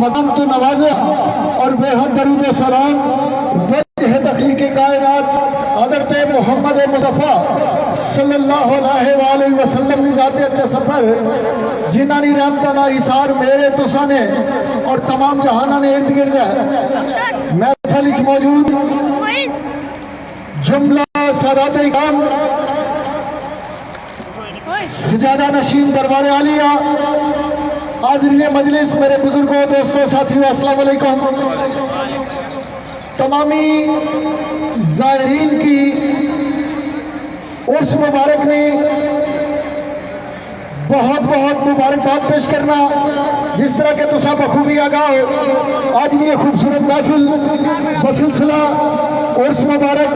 मकाम तो नवाजा और बेहद दरूद व सलाम वजह तख्लीक़ कायनात हज़रत मोहम्मद मुस्तफ़ा सल्लल्लाहु अलैहि वसल्लम की ज़ात के सफ़र जिन्हां दी रहमतां दा इसार मेरे तुसां ने और तमाम जहाना ने इर्द गिर्द है। महफिल विच मौजूद जुमला सादात इक़ाम सजादा नशीन दरबार आलिया हाज़रीन मजलिस, मेरे बुजुर्गों, दोस्तों, साथियों, अस्सलाम वालेकुम। तमामी ज़ायरीन की उस मुबारक ने बहुत बहुत मुबारकबाद पेश करना जिस तरह के तुसा बखूबी आगा हो। आज भी ये खूबसूरत महफिल बसिलसिला उर्स मुबारक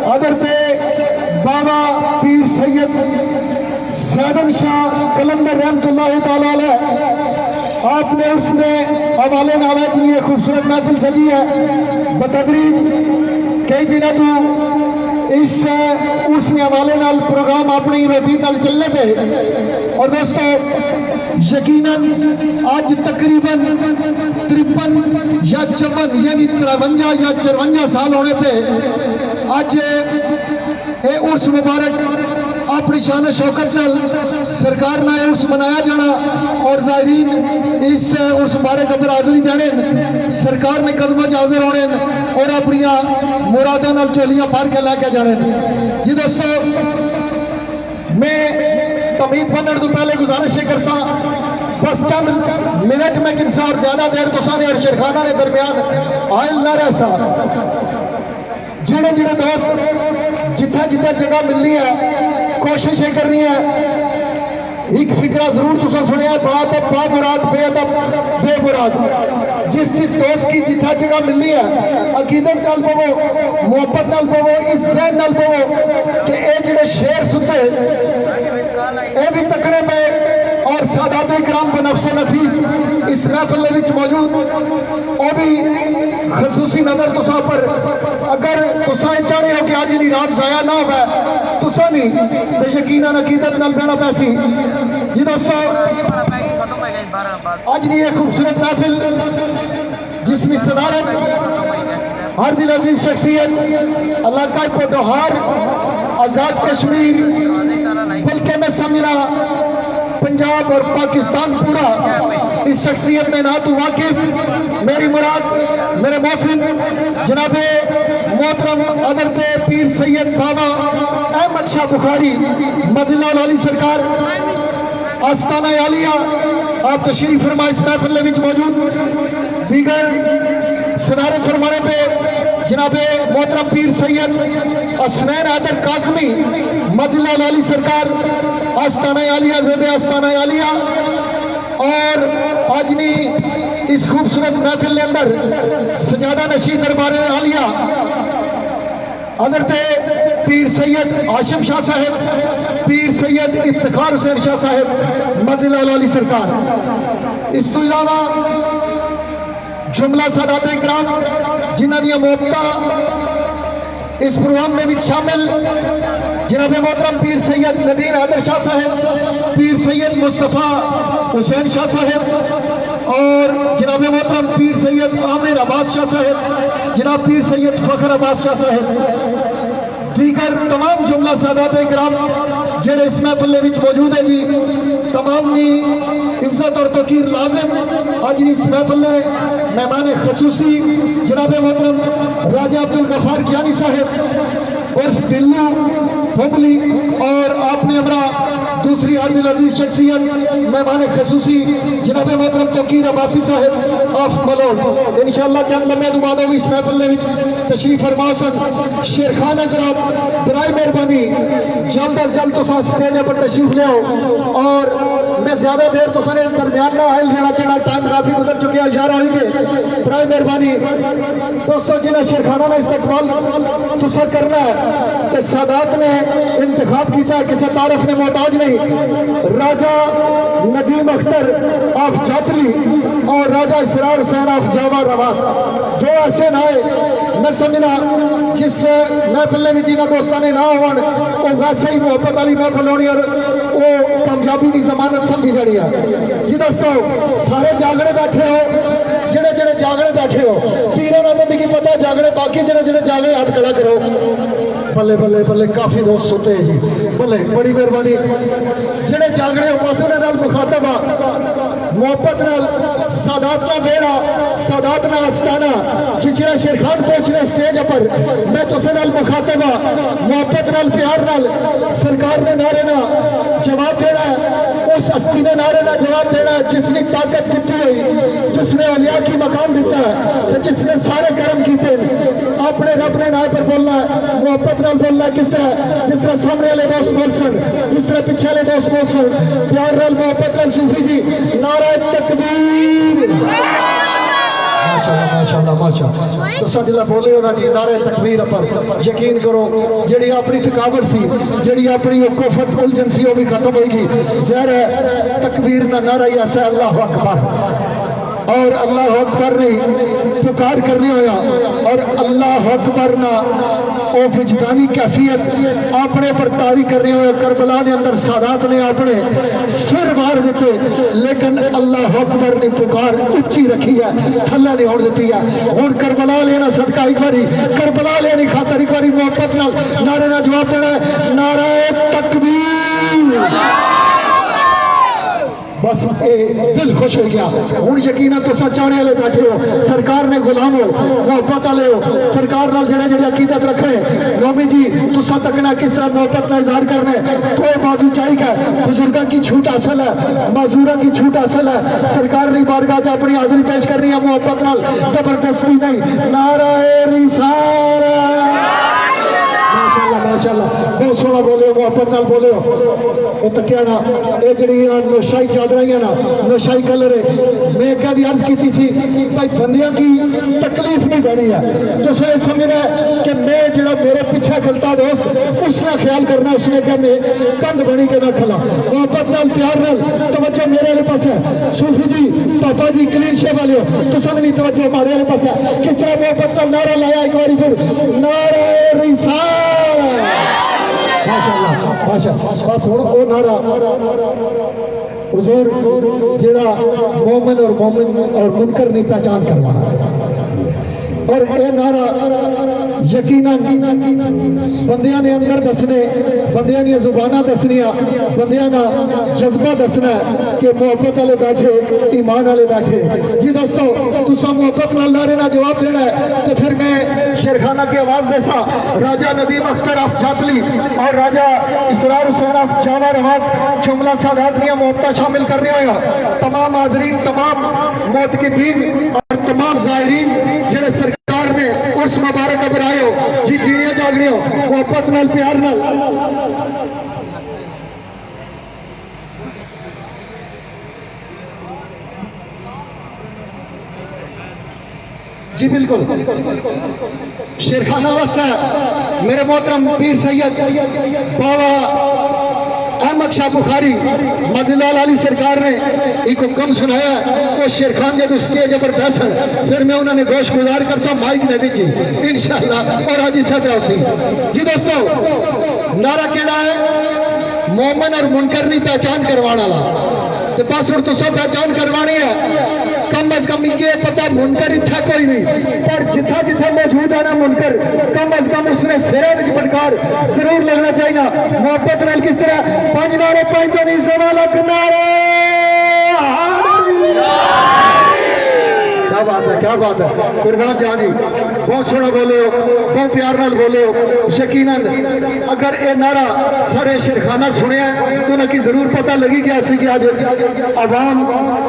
हज़रत बाबा पीर सैयद सैदन शाह कलंदर रहमतुल्लाह तआला अलैह आपने उसने हवाले नावे की ये खूबसूरत महफिल सजी है। बतदरीज कई दिनों तो इस उसने हवाले नाल प्रोग्राम अपनी रूटीन नाल चलने पे और दोस्तों यकीनन आज तकरीबन 53 या 54 यानी 53 या 54 साल होने पे आज ये उर्स मुबारक अपनी शान शौकत नाल सरकार ने उर्स मनाया जाना और ज़ायरीन इस उर्स मुबारक अंदर हाज़री देने सरकार ने कदम हाजिर होने और अपन मुरादा नाल चोलियां भर के लैके जाने। जी दोस्तों, मैं तमीद बनने तो पहले गुजारिश करसा बस चंद मिनट में गिनसा और ज्यादा देर तुसा ने और शेरखाना ने दरमियान आयल ना रह सा जेड़े जेड़े दोस्त जिथे जिथे जगह मिलनी है कोशिश ये करनी है। एक फिक्रा जरूर तुसा सुनिया बात बा मुराद बेअदब बेमुराद जिस दोस्त की जिथा जगह मिलनी है अकीदत नाल पवो, मोहब्बत नाल पवो, इस ज़हन नाल पवो कि ये जेड़े शेर सुते ये भी तकड़े पे और सादात इकराम बनफ्स नफीस इस महफिल विच मौजूद वो भी खसूसी नजर तुसा पर अगर तुसा चाहते हो कि आज इन्नी रात जाया ना हो तुसा नहीं तो यकीनन अकीदत नाल बहना पैसी। जी दोस्तों, आज की एक खूबसूरत महफिल जिसकी सदारत हर दिल अजीज शख्सियत अल्लाह का पदोहार आज़ाद कश्मीर बल्कि मैं समझना पंजाब और पाकिस्तान पूरा इस शख्सियत में ना तो वाकिफ मेरी मुराद मेरे मोहसिन जनाबे मोहतरम हज़रत पीर सैयद बाबा अहमद शाह बुखारी मज़िला वाली सरकार आस्ताना आलिया आप तशरीफ फरमा इस महफिल में मौजूद दीगर सदारत फरमाने पे जनाबे मोहतरम पीर सैयद हसनैन हैदर काज़मी मज़िला वाली सरकार आस्ताना आलिया ज़ेबे आस्ताना आलिया और आजनी इस खूबसूरत महफिल के अंदर सजादा नशी दरबार आलिया हज़रत पीर सैयद हाशिम शाह साहब पीर सैयद इफ्तिखार हुसैन शाह साहब मज़िला वाली सरकार इस तो इलावा जुमला सादात इकराम जिन्हां दी मोहब्बत इस प्रोग्राम में भी शामिल जनाब मोहतरम पीर सैयद नदीर हैदर शाह साहब पीर सैयद मुस्तफ़ा हुसैन शाह साहब और जनाब मोहतरम पीर सैयद आमिर अब्बास शाह साहब जनाब पीर सैयद फ़खर अब्बास शाह साहब दीगर तमाम जुमला सादात इकराम जेड़े इस महफिल में मौजूद है जी तमाम नी इज्जत और तौकीर लाजिम आज इस महफिल में मेहमान खसूसी जनाब मोहतरम राजा अब्दुल गफार कियानी साहब उर्फ दिल्लू फुबली और आपने हमारा दूसरी अर्दिल अजीज शख्सियत मेहमान खसूसी जनाब मोहतरम तौकीर अब्बासी साहब ऑफ मलोड इंशाअल्लाह चंद लम्हे दुबाद इस महफिल में तशरीफ फरमा सन शेरखान हजरात बराए मेहरबानी जल्द अज जल्द तो स्टेज पर तशरीफ ले आओ और मैं ज्यादा देर तो सारे दरमियान ना हाल लेना चाहिए टाइम काफी गुजर चुके हैं यार होंगे बराए मेहरबानी दोस्तों जिन्हें शेरखाना में इस्तकबाल तुसा करना है तो सादात ने इंतखाब किया है किसी तारफ ने मोहताज नहीं राजा नदीम अख्तर ऑफ जातली और राजा इसरार हुसैन ऑफ जावा रवा दो ऐसे नाए मैं समझना जिस महफिल में जिन्होंने दोस्तों ने ना हो वैसे ही मोहब्बत वाली महफिल होनी और वो कामयाबी की जमानत समझी जानी है। जी दोस्तों सारे जागड़े बैठे हो बैठे हो पीर ना तो की पता जागने बाकी जड़े जड़े जागे हाथ खड़ा करो बल्ले बल्ले बल्ले काफी दोस्त सुते जी बल्ले बड़ी मेहरबानी जड़े जागने हो बस उन्हें नाल मुखातब आ मोहब्बत नाल सादात ना बेड़ा सादात ना आस्ताना जिचरा शेरखान पहुंचने स्टेज पर मैं तुसे नाल मुखातब आ मोहब्बत नाल प्यार नाल सरकार ने नारे ना जवाब देना उस हस्ती ने नारे ना जवाब देना जिसने ताकत दी हुई जिसने अलिया की मकाम दिता है तो जिसने सारे कर्म किए अपने रब ने नाम पर बोलना है मोहब्बत नाल बोलना है किस तरह जिस तरह सामने वाले दोस्त बोल सन जिस तरह पीछे वाले दोस्त बोल सन प्यार नाल मोहब्बत नाल सूफी जी नारा तकबीर माशाल्लाह माशाल्लाह माशाल्लाह तो सजला बोले हो ना जी नारे तकबीर पर यकीन करो जी अपनी थकावट सी जी अपनी कोफत उलझन सी वो भी खत्म होगी जहर तकबीर ना नारा ही ऐसा अल्लाह अकबर और अल्लाह अकबर ने पुकार करने होया और अल्लाह अकबर ना ओ विजदानी कैफियत अपने पर तारी करने हुए करबला ने अंदर सादात ने अपने सिर मार देते लेकिन अल्लाह अकबर ने पुकार उच्ची रखी है थल्ले नहीं होने देती है हूँ करबला लेना सदका एक बारी करबला लेने खातर एक बारी मोहब्बत नाल नारे ना जवाब देना है नारा तकबीर बस दिल खुश हो गया हूँ यकीन तुसा चाहने वाले बैठे हो सरकार ने गुलाम हो मोहब्बत वाले हो सरकार नाल जेड़े जेड़े अकीदत रखने नौमी जी तुसा तकना किस तरह मोहब्बत का इजहार करने तो बाजू चाहिए बुजुर्गों की छूट हासिल है मजदूरों की छूट हासिल है सरकार ने बारगाह च अपनी हाजिरी पेश करनी है मोहब्बत नाल जबरदस्ती नहीं नारे रिसाला माशाल्लाह माशाल्लाह बहुत सोहना बोले हो मोहब्बत नाल बोले हो ये तकिया ना ये जी नौशाही चादर ना नौशाही कलर है मैं क्या भी अर्ज की सी भाई बंदियां की तकलीफ नहीं बनी है तो सर समझना कि मैं जो मेरे पीछे खलता दोस्त उसका ख्याल करना उसने क्या मैं कंध बनी के ना खला मोहब्बत नाल प्यार नाल तवज्जो मेरे वाले पास है सूफी जी पापा जी क्लीन शेव वाले हो तो सन भी तवज्जो हमारे वाले पास है किस तरह मोहब्बत का नारा लाया एक बार फिर नारा रिसाला माशाल्लाह माशाल्लाह बस हुण ओ नारा हुजूर जेड़ा मोमिन और मुनकर नहीं पहचान करवाना और ये नारा यकीनन बंदियां ने अंदर दसने बंदियां दी जुबाना दसनिया बंदियां दा जज्बा दसना कि मोहब्बत वाले बैठे ईमान वाले बैठे जी दोस्तों तुसा मोहब्बत नाल नारे ना जवाब देना है तो फिर मैं शेरखाना की आवाज देसा राजा नदीम अख्तर अफ जातली और राजा इसरार हुसैन अफ जावा रवात जुमला सादात दियां मोहब्बत शामिल करने होया तमाम हाजरीन तमाम मोतकिदीन और तमाम ज़ाहिरीन जेड़े सरकार ने उस मुबारक अबर आए हो जी जीने जागने हो मोहब्बत नाल प्यार नाल जी बिल्कुल शेरखाना वास्ता मेरे मोहतरम पीर सैयद बाबा अहमद शाह बुखारी मजलाल अली सरकार ने एक हुक्म सुनाया वो शेरखान जब स्टेज पर बैसन फिर मैं उन्होंने गोश गुजार कर सब माइक ने बिजी इंशाल्लाह और हाजी सदरा सी जी दोस्तों नारा केड़ा है मोमिन और मुनकर नहीं पहचान करवाने वाला तो बस हम तो सब पहचान करवानी है कम अज कम ये पता मुनकर इतना कोई नहीं पर जिथा जिथा मौजूद है ना मुनकर कम अज कम उसने सिरे में फटकार जरूर लगना चाहिए मोहब्बत नाल किस तरह 5 नारे 5 तो नहीं 1.5 लाख नारे क्या बात है कुर्बान जान जी बहुत सोहना बोले हो बहुत प्यार नाल बोले हो यकीनन अगर ये नारा सारे शेरखाना सुनिया तो उन्हें जरूर पता लगी गया कि आज आवाम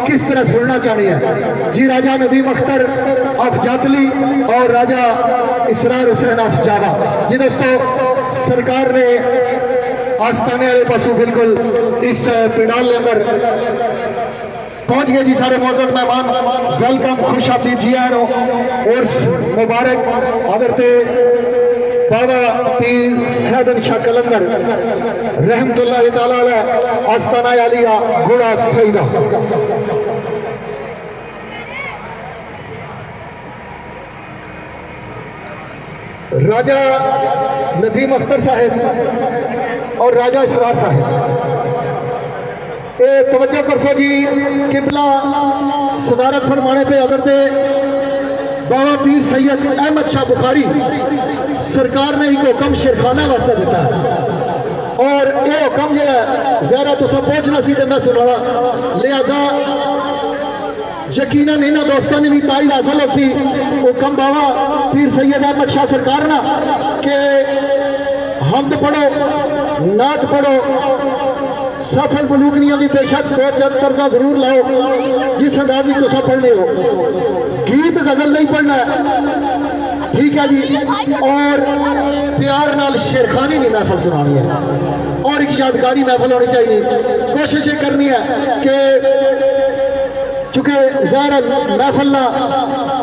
किस तरह सुनना चाहनी है जी राजा नदीम अख्तर अफ जातली और राजा इसरार हुसैन अफ जावा जी दोस्तों सरकार ने आस्थाने वाले पासों बिल्कुल इस पंडाल के अंदर पहुंच गए जी सारे मौजूद मेहमान वेलकम खुश हाफिज जी आए और मुबारक हजरते बाबा पीर सैयद शाह कलंदर रहमतुल्लाह तआला अलैह आस्ताना आलिया गुड़ा सईदा राजा नदीम अख्तर साहब और राजा इसरार साहब तवज्जो करसो जी किबला सदारत फरमाने पे अगर दे बाबा पीर सैयद अहमद शाह बुखारी सरकार ने एक हुक्म शेरखाना वास्ते दिता है और ये हुक्म जो है ज़रा तुसा पहुंचना सी तो मैं सुनावा लिहाजा यकीनन इन्होंने दोस्तों ने भी ताईद हासिल हो सी हुक्म बाबा पीर सैयद अहमद शाह सरकार ना कि हमद पढ़ो नात पढ़ो सफल बलूगनियों की बेशक तर्जा जरूर लाओ जिस अंदाज में तुसा पढ़ने हो गीत गजल नहीं पढ़ना ठीक है जी और प्यार नाल शेरखानी नहीं महफल सुनानी है और एक यादगारी महफल होनी चाहिए कोशिश ये करनी है कि चूंकि ज़ाहिर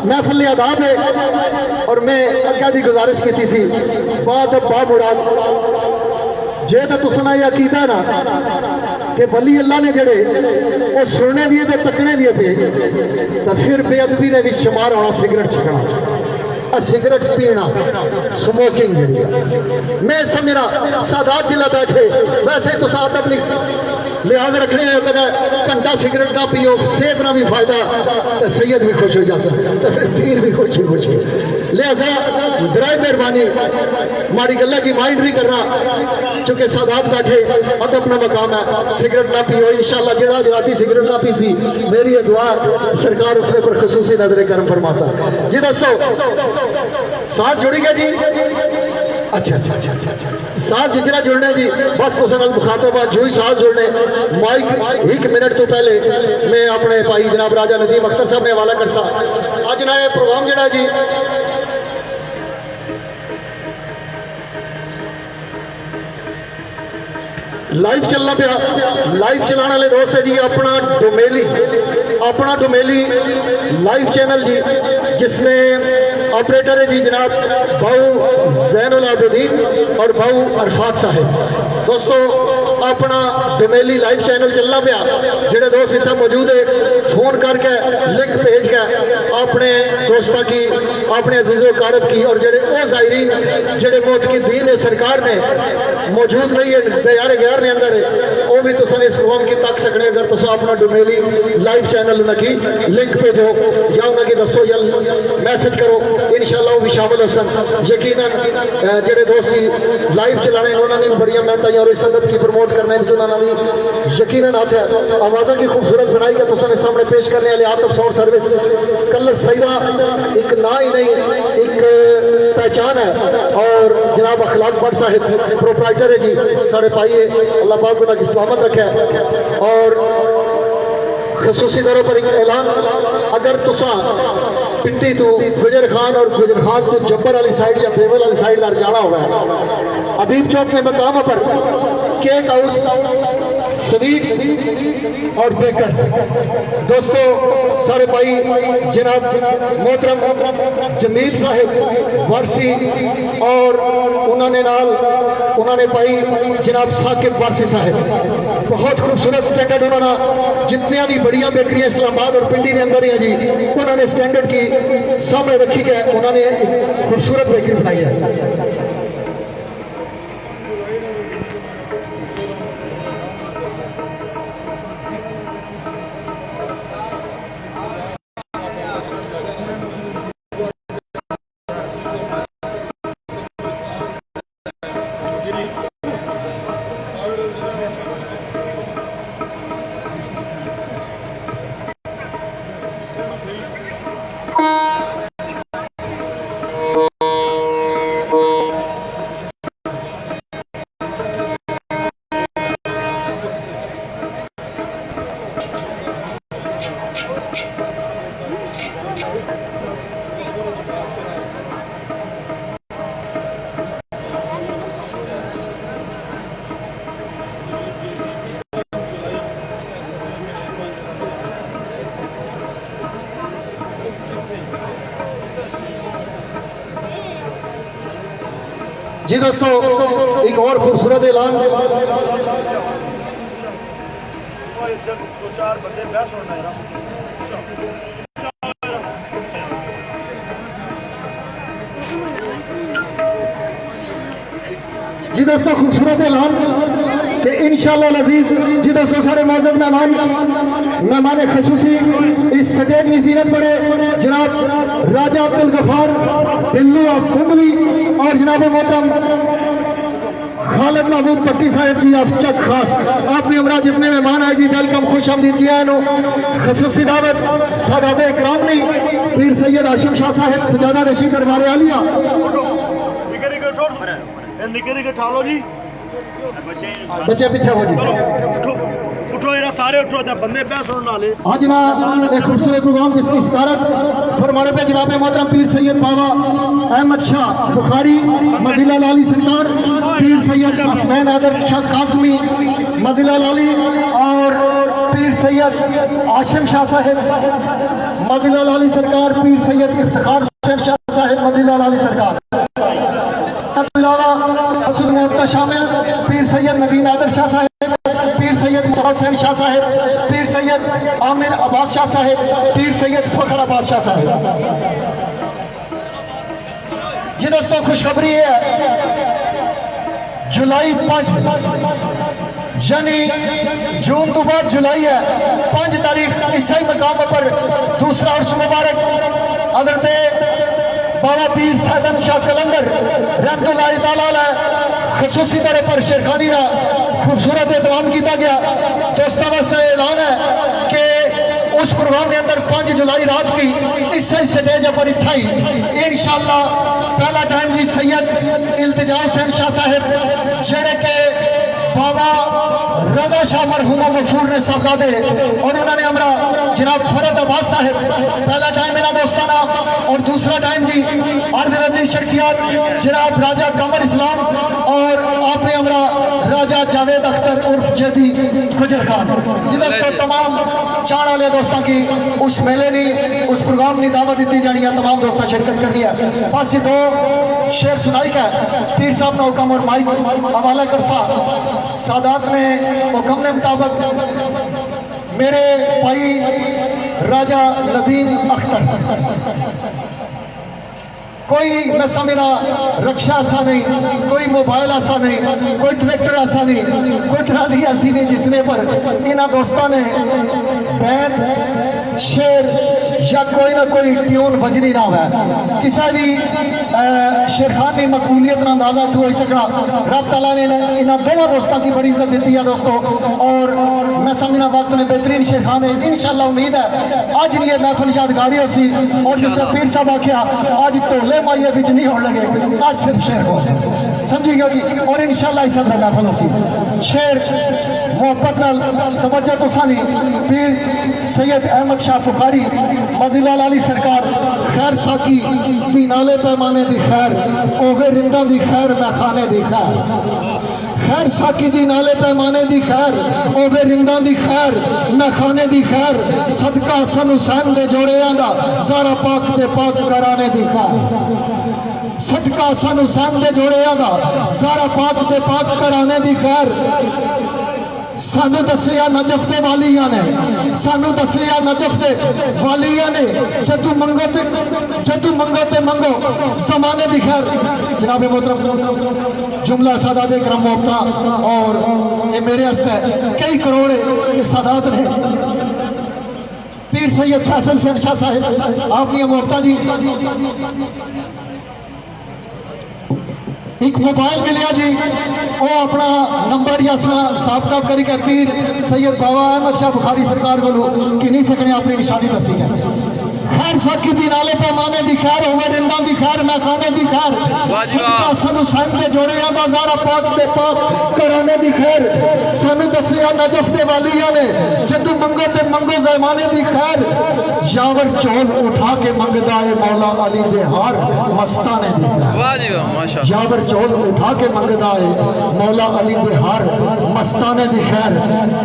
महफल आदाब है और मैं अगर भी गुजारिश की थी बात बामुराद जे तो तुसना यह कीता ना कि वली अल्लाह ने जड़े वो सुनने भी है तकने भी पे तो फिर बेअदबी ने भी शुमार होना सिगरेट छकना सिगरेट पीना स्मोकिंग जी मैं सब मेरा सादात जिला बैठे वैसे तो अदब नहीं लिहाज रखने घंटा सिगरेट ना पियो सेहत ना भी फायदा तो सैयद भी खुश हो जा सकता तो फिर पीर भी खुश ही लिहाजा बराए मेहरबानी माड़ी गल्ला की माइंड नहीं करना चूंकि सादात बैठे अदब अपना मकाम है सिगरेट ना पियो इंशाल्लाह जड़ा जराती सिगरेट ना पी सी मेरी दुआ सरकार उसने पर खसूसी नजर करम फरमासा जी दसो साथ जुड़ी गया जी अच्छा अच्छा अच्छा अच्छा अच्छा साथ जितना जुड़ने जी बस तो मुखातब जो ही साथ जुड़ने माइक एक मिनट तो पहले मैं अपने भाई जनाब राजा नदीम अख्तर साहब ने हवाला कर सा अज ना प्रोग्राम जड़ा जी लाइव चलना पाया लाइव चलाने वाले दोस्त है जी अपना डोमेली लाइव चैनल जी जिसने ऑपरेटर है जी जनाब भाऊ जैनुल आबिदीन और भाऊ अरफात साहब दोस्तों अपना डोमेली लाइव चैनल चलना पाया जेडे दोस्त इतना मौजूद है फोन करके लिंक भेज के अपने दोस्तों की अपने अजीज़ो कारब की और जेडे वो ज़ायरीन जेडे मोतकिदीन है सरकार ने मौजूद नहीं है दयारे गैर ने अंदर है वो भी तुम इस प्रोग्राम की तक सकने अगर तुम अपना डोमेली लाइव चैनल उनकी लिंक भेजो या उनकी दसो या मैसेज करो इंशाल्लाह वो भी शामिल हो सन यकीनन जेडे दोस्त लाइव चलाने उन्होंने भी बड़िया मेहनत और इस अदब की प्रमोट करने में उन्होंने भी यकीनन हाथ है आवाज़ों की खूबसूरत बनाई है तुम सामने पेश करने वाले Atif sound service colour Saeeda एक ना ही नहीं एक पहचान है और जनाब अखलाक भट्ट साहिब प्रोपराइटर है जी साढ़े भाई है अल्लाह पाक उनकी सलामत रखे और खसूसी तौर पर एक ऐलान अगर तुसा पिंडी तो गुजर खान और गुजर खान तो जब्बर वाली साइड या बेवल वाली साइड लार जाना होगा अदीब चौक के मकाम पर केक हाउस स्वीट्स और बेकर्स दोस्तों सारे भाई जनाब मोहतरम जमील साहिब वारसी और उन्होंने भाई जनाब साकिब वारसी साहिब बहुत खूबसूरत स्टैंडर्ड उन्होंने जितने भी बड़िया बेकरियां इस्लामाबाद और पिंडी के अंदर ही जी उन्होंने स्टैंडर्ड की सामने रखी है उन्होंने खूबसूरत बेकरी बनाई है जी दोस्तों एक और खूबसूरत ऐलान जी दोस्तों खूबसूरत ऐलान कि इंशाअल्लाह अज़ीज़ जी दोस्तों सारे मौजूद मेहमान खसूसी इस स्टेज की जीनत बड़े जनाब राजा अब्दुल गफार बिल्लू ऑफ कुंडली और जनाब मोहतरम खालिद महबूब पट्टी साहब जी ऑफ चक खास। आपने हमरा जितने मेहमान आए जी वेलकम खुश आमदीद जी आए खसूसी दावत सादात इकराम ने पीर सैयद हाशिम शाह साहब सजादा रशीद दरबार आलिया बच्चे पीछे हो जी सारे उठो बंदे आज ना एक खूबसूरत प्रोग्राम जिसकी सदारत फरमाने पे जनाब मोहतरम पीर सैयद बाबा अहमद शाह बुखारी मजीला लाली सरकार, पीर सैयद हसनैन आदर शाह कासमी मजीला लाली और पीर सैयद हाशिम शाह साहब मजीला लाली सरकार, पीर सैयद इफ्तिखार हुसैन शाह साहब मजीला लाली सरकार शामिल पीर सैयद नदीम आदर शाह साहब, पीर सैयद हुसैन शाह साहब, पीर सैयद आमिर अब्बास शाह साहब, पीर सैयद फखर अब्बास शाह साहब। जी दोस्तों खुशखबरी है जुलाई 5 यानी जून तो बाद जुलाई है 5 तारीख ईसाई मकाम पर दूसरा उर्स मुबारक हज़रत बाबा पीर सादम शाह कलंदर रहमतुल्लाह तआला अलैह खसूसी तौर पर शेरखानी का खूबसूरत एहतमाम किया गया। दोस्तों वास्ते ऐलान है कि उस प्रोग्राम के अंदर 5 जुलाई रात की इस स्टेज पर इतना ही इंशाअल्लाह पहला टाइम जी सैयद इल्तिजा हुसैन शाह साहब जेड़े के बाबा रजा शाह मरहूमा मफूर ने साहब और उन्होंने हमारा जनाब फरद अब्बास साहब पहला टाइम मेरा दोस्ताना और दूसरा टाइम जी अर्ध रजी शख्सियत जनाब राजा कमर इस्लाम और आपने हमारा राजा जावेद अख्तर उर्फ जदी गुजर खान जी दोस्तों तमाम चाण वाले दोस्तों की उस मेले ने उस प्रोग्राम की दावत दी जानी है, तमाम दोस्त शिरकत करनी है। बस ये 2 शेर सुनाई का पीर साहब ने हुक्म और माइक हवाला कर सादात ने हुक्म ने मुताबिक मेरे भाई राजा नदीम अख्तर कोई नशा मेरा रक्षा ऐसा नहीं, कोई मोबाइल ऐसा नहीं, कोई ट्रैक्टर ऐसा नहीं, कोई ट्राली ऐसी नहीं जिसने पर इन्होंने दोस्तों ने बैत शेर या कोई ना कोई ट्यून बजनी ना हो किसी भी शेरखान की मकबूलियत का अंदाजा इतों हो सकता। रब तआला ने इन्होंने दोनों दोस्तों की बड़ी इज्जत दी है दोस्तों और मैं समझना वक्त ने बेहतरीन शेरखान है। इंशाअल्लाह उम्मीद है आज नहीं ये महफिल यादगारी हो सी और जिस तरह पीर साहब आख्या आज ढोले माइए बिच नहीं होने लगे, आज सिर्फ शेर हो समझी गई और इंशाअल्लाह इस तरह महफिल हो सी शेर मोहब्बत नाल तवज्जो तो सानी पीर सैयद अहमद शाह बुखारी मजीला लाली सरकार खैर साकी दी नाले पैमाने दी खैर कोवे रिंदा दी खैर मैखाने दी खैर खैर साकी दी नाले पैमाने दी खैर ओवे रिंदा दी खैर मैखाने दी खैर सदका हसन हुसैन दे जोड़ियां दा ज़ारा पाक ते पाक कराने दी खैर सदका हसन हुसैन दे जोड़ियां दा ज़ारा पाक ते पाक कराने दी खैर सानू दसिया नजफ दे वालिया ने सानू दसिया नजफ दे वालिया ने जदू मंगो ते मंगो जमाने दी खैर। जनाब मोहतरम जुमला सादात इकराम मोहब्बता और ये मेरे हस्ते कई करोड़ ये सादात ने पीर सैयद फैसल हुसैन शाह साहब आपकी मोहब्बता जी एक मोबाइल मिलिया जी वो अपना नंबर या साफ ताब करी कर पीर सैयद बाबा अहमद शाह बुखारी सरकार को कि नहीं सकने अपनी निशानी दसी है खैर साकी दी नाले पैमाने दी खैर होवे रिंदा दी खैर मैखाने दी खैर सदका हसन हुसैन दे जोड़ियां दा ज़ारा पाक ते पाक कराने दी खैर सानू दसिया नजफ दे वालिया ने जदू मंगो ते मंगो ज़माने दी खैर यावर चोल उठा के मंगदा है मौला अली दे हार मस्ताने दी खैर यावर चोल उठा के मंगदा है मौला अली दे हार मस्ताने दी खैर।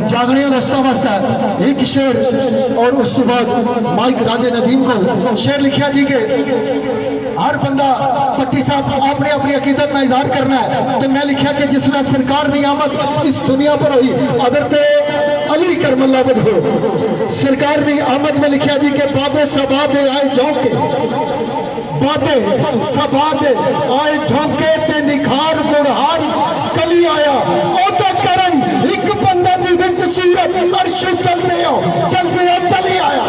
जागनिया दोस्तों वास्ते एक शेर और उस बाद माइक राजे नदीम को शेर लिखिया जी के हर बंदा पट्टी साहब आपने अपनी अकीदत में इजहार करना है तो मैं लिखा कि जिसने सरकार की आमद इस दुनिया पर हुई अदरते अली करमल्ला हो सरकार की आमद में लिखा जी के बादे सबादे आए झोंके बादे सबादे आए झोंके ते निखार बुढ़ार कली आया ओदा करम एक बंदा दी विच सूरत अर्श चलते हो चली आया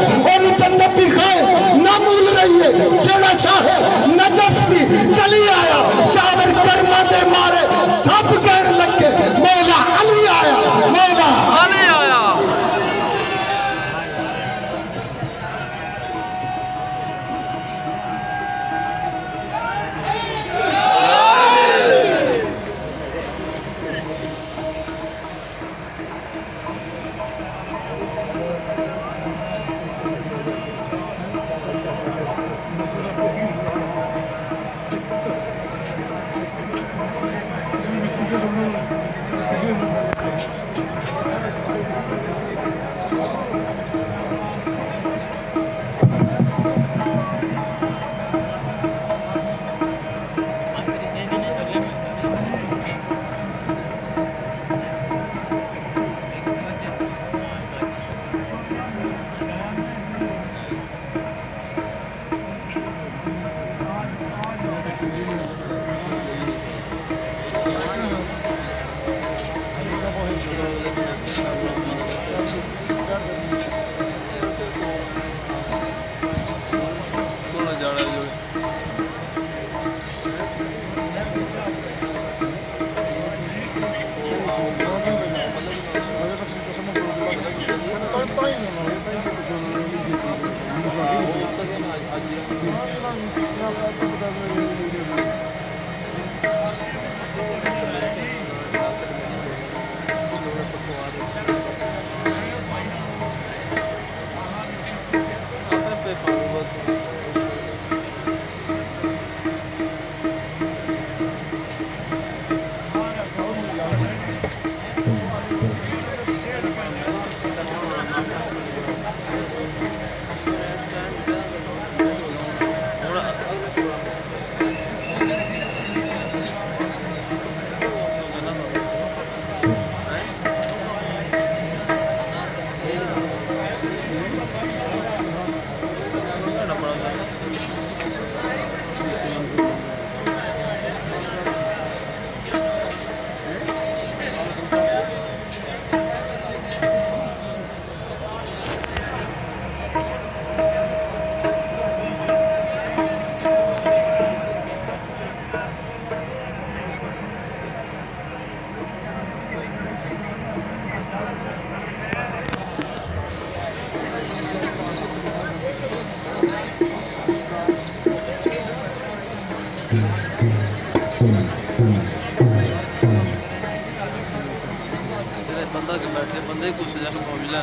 बंदा के बैठे बंदे को सजा के मिला।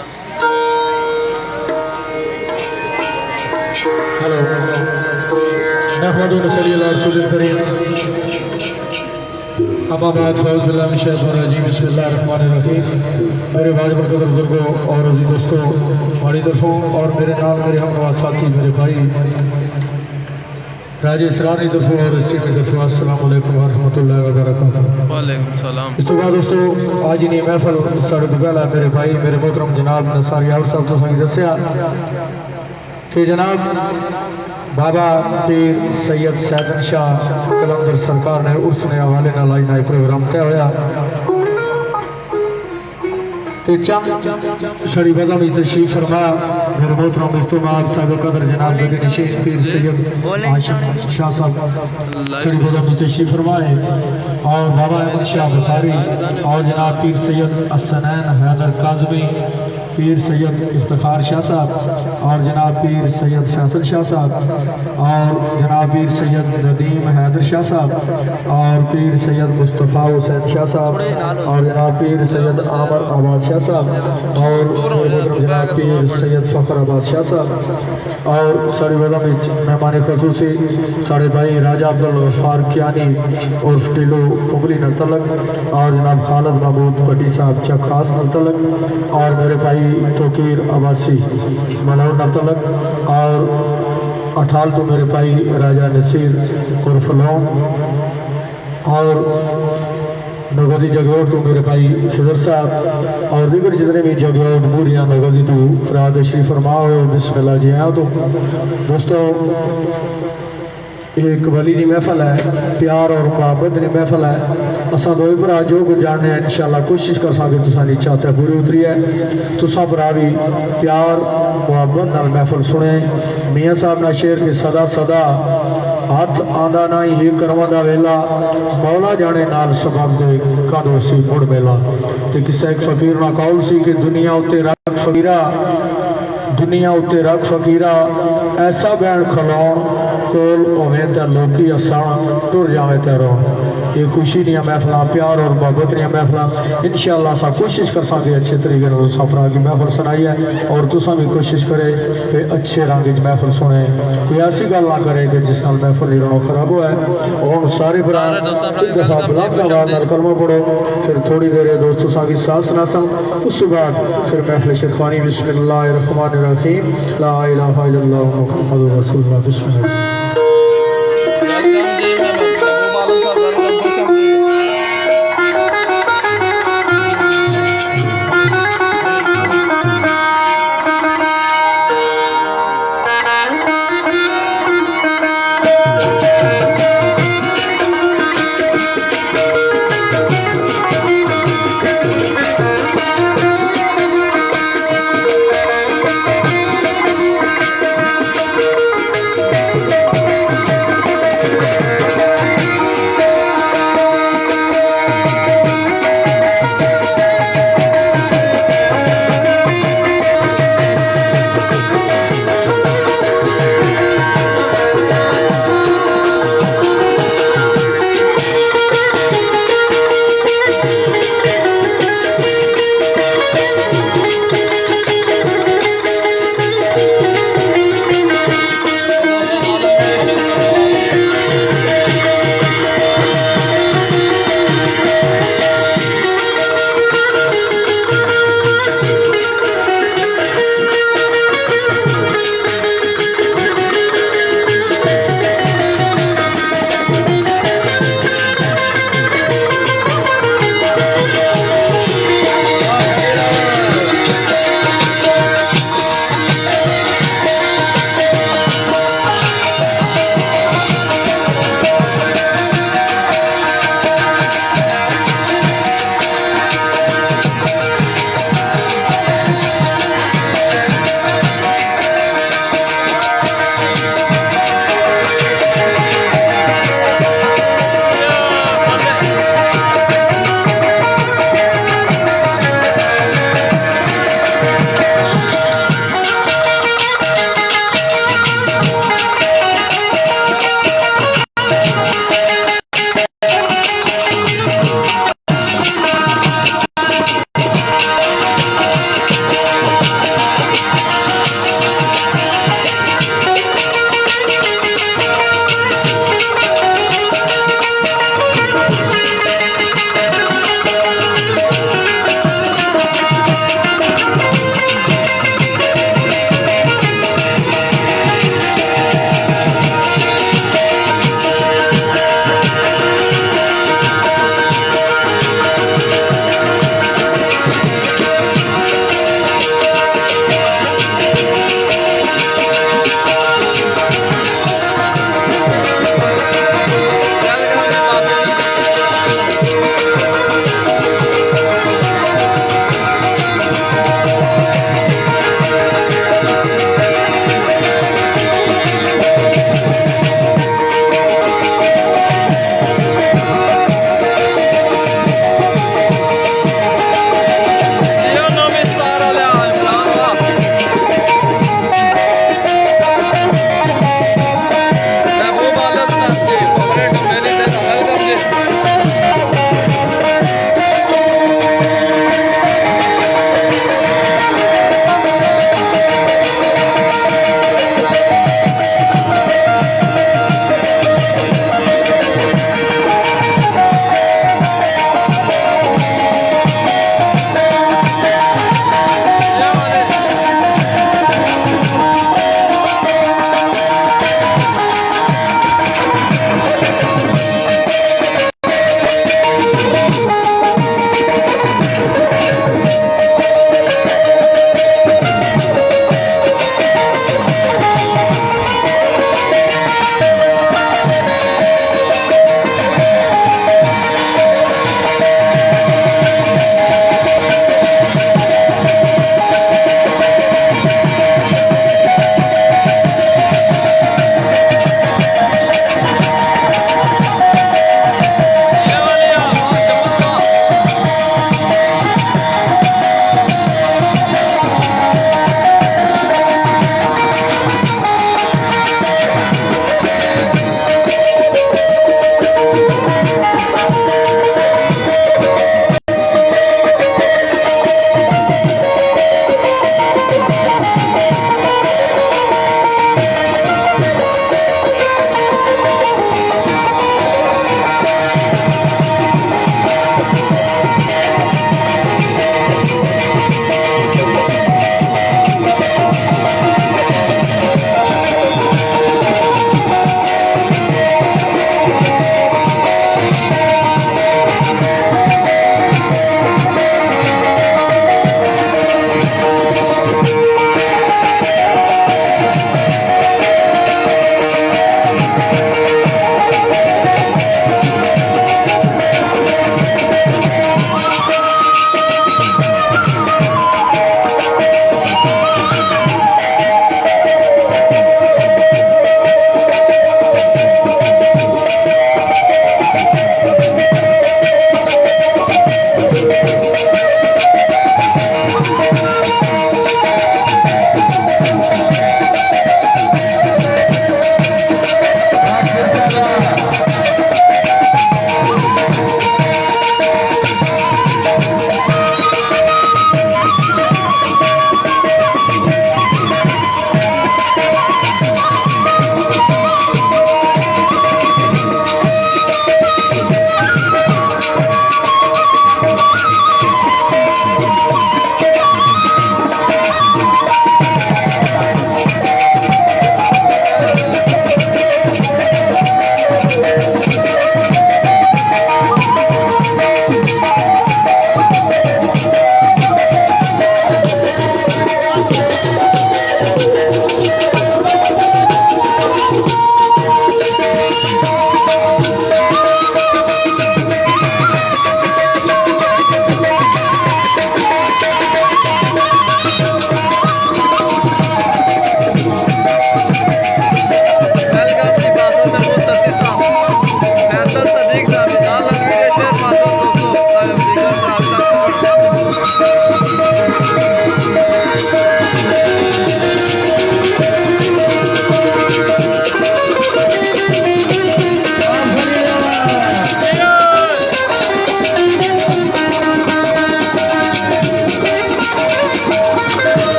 हेलो नहमदु नसल्ली अला रसूलिल करीम अम्मा बाद फ़ौज़ बिल्लाहि मिनश शैतानिर रजीम बिस्मिल्लाहिर रहमानिर रहीम। मेरे वाजिब कदर बुजुर्गों और अज़ीज़ दोस्तों, हमारी तरफों और मेरे नाल मेरे हमनवा साथी मेरे भाई राजे इसरानी तरफों और स्टेट की तरफों अस्सलाम वालेकुम व रहमतुल्लाहि व बरकातहू। वालेकुम सलाम। इस तो बाद दोस्तों आज इन्हीं महफल साढ़े तो पहला मेरे भाई मेरे मोहतरम जनाब नसारी और साहब तो संगी दसिया कि जनाब बाबा पीर सैयद सैदन शाह कलंदर सरकार ने उर्स ने हवाले नाल आज ना प्रोग्राम तय होया ते चंद छड़ी बदम में तशरीफ फरमा मेरे मोहतरम इस्तेमाल साहब कदर जनाब नबी नशीन पीर सैयद आशिक शाह साहब छड़ी बदम में तशरीफ फरमाए और बाबा अहमद शाह बुखारी और जनाब पीर सैयद असनैन हैदर काजमी पीर सैयद इफ्तिखार शाह साहब और जनाब पीर सैयद फैसल शाह साहब और जनाब पीर सैयद नदीम हैदर शाह साहब और पीर सैयद मुस्तफ़ा हुसैन शाह साहब और जनाब पीर सैयद आमर आबाद शाह साहब और जनाब पीर सैयद फ़खर आबाद शाह साहब और साड़ी वजह में मेहमान खसूसी साढ़े भाई राजा अब्दुल गफ्फार कियानी और टिलो फुगली नतलक और जनाब खालिद महमूद पटी साहब चक खास नतलक और मेरे भाई तोकीर अब्बासी मलाउ नतलक और अठाल तो मेरे भाई राजा नसीर कुरफलाओं और नगजी जगहोर तो मेरे भाई खिदर साहब और दीगर जितने भी जगहोर मूरियाँ नगजी तो फराद शरीफ फरमा हो बिस्मिल्लाह जी हाँ। तो दोस्तों एक वली की महफल है, प्यार और मोहब्बत की महफल है। असा दो भरा जो कुछ जानने हैं इंशाल्लाह कोशिश कर सके तुसानी चाहते पूरी उतरी है। तुसा भरा भी प्यार मोहब्बत नाल महफल सुने। मियाँ साहब ना शेर के सदा सदा हाथ आंदा ना ही करवा दा वेला मौला जाने नाल सबब दे कदों सी मुड़ मेला। तो किसा एक फकीर ना कौल सी कि दुनिया उत्ते रख फकीरा दुनिया उत्ते रख फकीरा ऐसा बैन खलाउण कोल होवे ते लोकी असां टुर जावे ते रोण। ये खुशी दियां महफिलां प्यार और मोहब्बत दियां महफिलां इंशाअल्लाह असां कोशिश कर सके अच्छे तरीके नाल सफरा की महफिल सुनाई है और तुसां भी कोशिश करे कि अच्छे रंग च महफिल सुने। कोई ऐसी गल ना करे कि जिस नाल महफिल की रौनक खराब होए। और सारे भरा एक दफा बुलंद आवाज़ नाल कलमा पढ़ो, फिर थोड़ी देर दोस्त तुसां की सास नासम, उस बाद फिर महफिल शेरखानी बिस्मिल्लाहिर्रहमानिर्रहीम ला इलाहा इल्लल्लाह मुहम्मदुर रसूलुल्लाह बिस्मिल्लाह।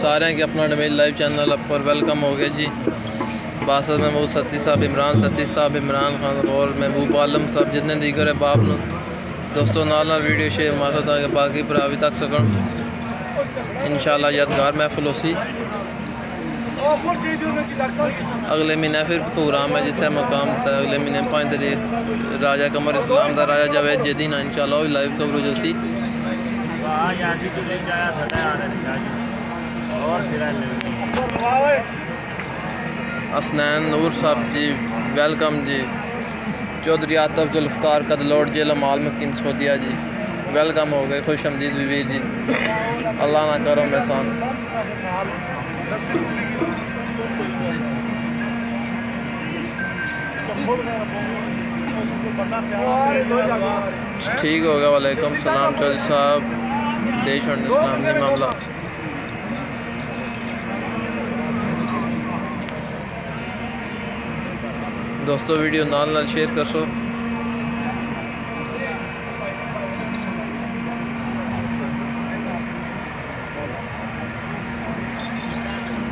सारे कि अपना मेरे लाइव चैनल पर वेलकम हो गया जी। बासत महमूद सती साहब, इमरान सती साहब, इमरान खान और महबूब आलम साहब जितने दीगर है बाप न दोस्तों नाल वीडियो शेयर माशा ताकि बाकी भरा भी तक सकन। इंशाल्लाह यादगार महफिल होसी। अगले महीने फिर प्रोग्राम है जिससे मकाम था अगले महीने 5 तारीख राजा कमर इस्लाम का राजा जावेद जदीन इंशाल्लाह लाइव कवरेज होसी। असनैन नूर साहब जी वेलकम जी। चौधरी आतफ जुल्फकार कदलोड जिला माल मकीन सोदिया जी वेलकम हो गए, खुश आमदीद वीर जी। अल्लाह ना करो मेहसान। ठीक होगा। वालेकुम सलाम चौधरी साहब। देश और इस्लामी मामला दोस्तों वीडियो नाल शेयर कर सो।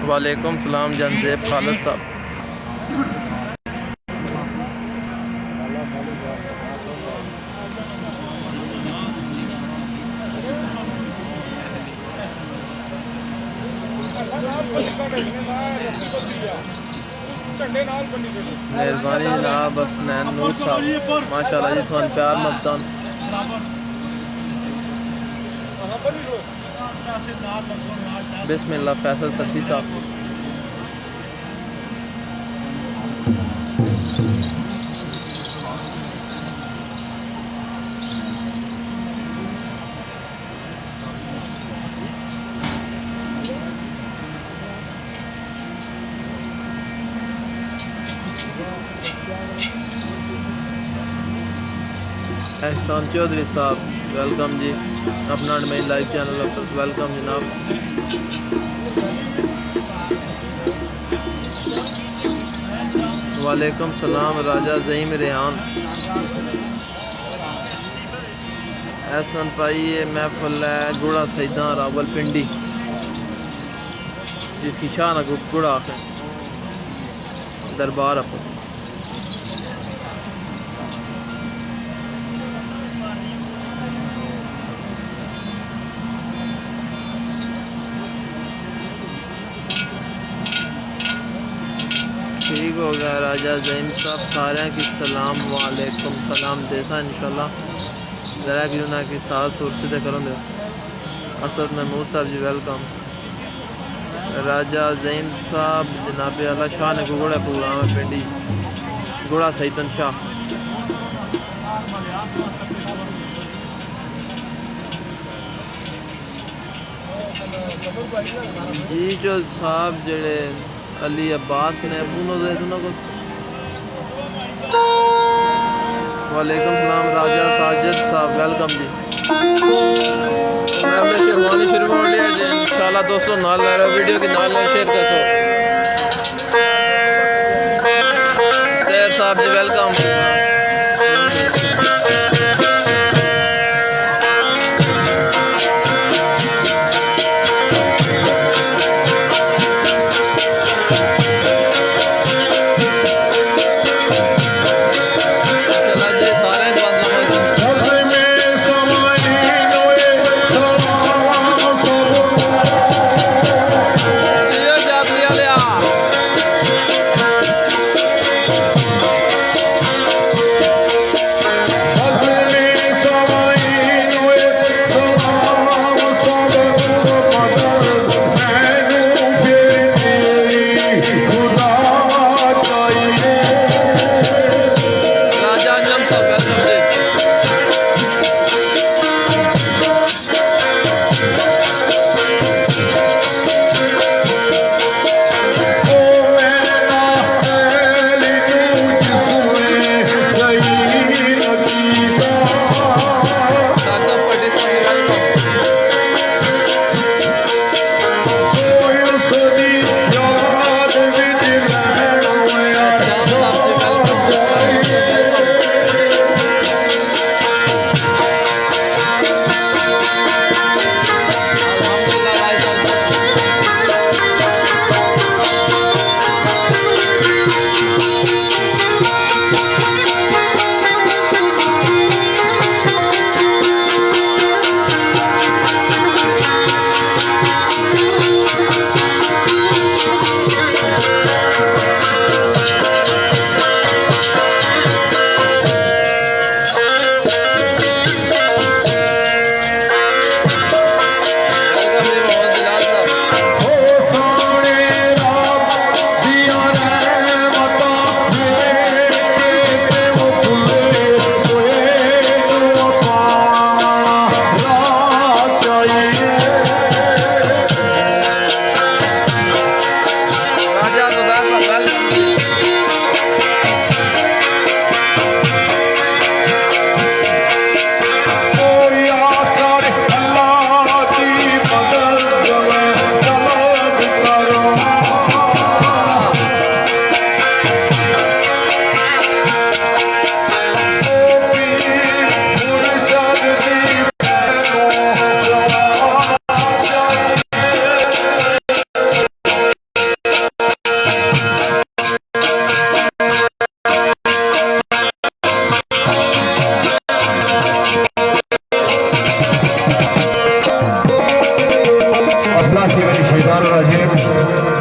वालेकुम सलाम जनजेब खालिद साहब। मेहरबानी जनाब असनैन नूर साहब माशाल्लाह जी सन प्यार मफ्तान। बिस्मिल्लाह फैसल सती साहब। एहसान चौधरी साहब वेलकम जी। अपना मेरे लाइव चैनल पर वेलकम जनाब। वालेकुम सलाम राजा ज़हीम रेहान। एहसान भाई ये महफिल है गुड़ा सईदा रावलपिंडी जिसकी शाह गुड़ा है दरबार अपन। ठीक हो गया राजा ज़हीम साहब सारे की सलाम वालेकुम सलाम देसा इंशाल्लाह ज़रा कि ना कि साथ सुरती से करो। असद महमूद साहब जी वेलकम। राजा ज़हीम साहब जनाब अला शाह ने गुड़ा प्रोग्राम है पिंडी गुड़ा सईदन शाह। जी जो साहब जड़े अली अब्बास ने को। वालेकुम सलाम राजा साजिद साहब वेलकम जी। मैं शेरवानी शुरू कर लिया जी इंशाल्लाह दोस्तों नाल वीडियो के नाल शेयर कर सो। तेर साहब जी वेलकम।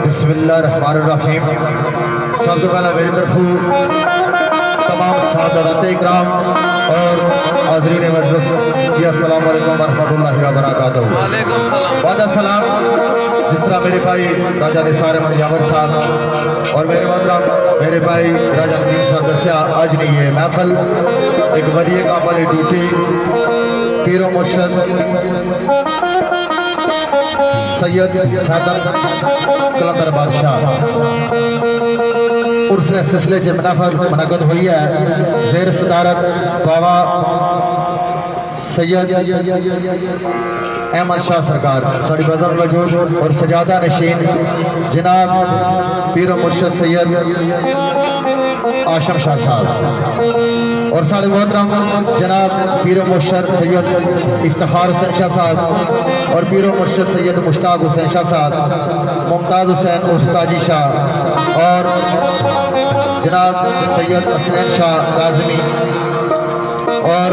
बिस्मिल्लाहिर्रहमानिर्रहीम। सबसे पहला मेरी तरफ तमाम सादात इकराम और हाज़रीन मजलिस की अस्सलाम वालेकुम वरहमतुल्लाहि व बरकातहू। वालेकुम सलाम। बाद सलाम। जिस तरह मेरे भाई राजा निसार अहमद यावर साहब और मेरे मोहतरम मेरे भाई राजा नदीम साहब दसिया अज नहीं है महफल एक वरिए काबल ड्यूटी पीरो मुर्शद सैयद सादम कलंदर बादशाह उर्स सिलसिले से मुनक़द हुई है ज़ेर सदारत बाबा सैयद अहमद शाह सरकार साड़ी बज़र मौजूद और सजादा नशीन जनाब पीर मुर्शद सैयद आशम शाह साहब और साढ़े मोहतरम जनाब पीर मुर्शद सैयद इफ्तिखार हुसैन शाह साहब और पीर मुर्शद सैयद मुश्ताक हुसैन शाह साहब मुमताज़ हुसैन उस्ताजी शाह और जनाब सैयद असलैन शाह काज़मी और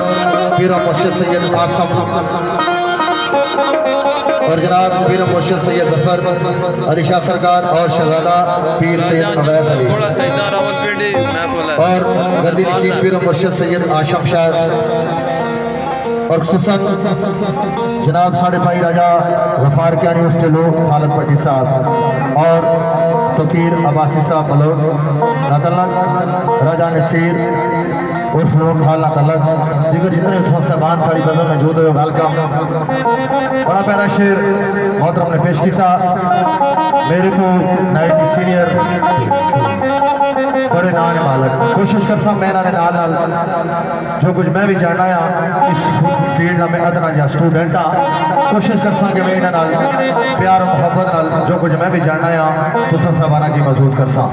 पीर मुर्शद सैयद आसम और जनाब पीर मुर्शद सैयद जफर अली शाह सरकार और शहजादा पीर सैयद अवैस अली और गर्दी नशीन पीर मुर्शद सैयद आशम शाह और खुसूसन जनाब साढ़े भाई राजा गफार क्यानी उसके लोग खालद पट्टी साहब और फकीर अब्बासी साहब बलोच नातलक राजा नसीर उर्फ लोग खाला तलक दीगर जितने सामान साड़ी बजर मौजूद है वेलकम। बड़ा प्यारा शेर मोहतरम ने पेश किया मेरे को नाइट सीनियर बड़े नाम मालक कोशिश कर सा मैं नाल जो कुछ मैं भी जानना इस फील्ड में अदना या स्टूडेंट हाँ कोशिश कर सा कि मैं इन्होंने प्यार मोहब्बत नाल जो कुछ मैं भी जानना तो साहबाना की महसूस कर सा।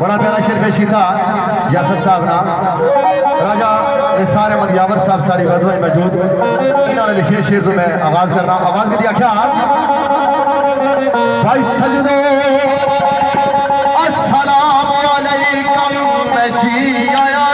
बड़ा प्यारा शेर पेश किया यासर साहब ना राजा निसार अहमद यावर साहब सारी बज़म मौजूद इन्होंने लिखे शेर जो मैं आगाज कर रहा हूँ आवाज में दिया क्या भाई सजदो अस्सलाम वालेकुम मैं जी आया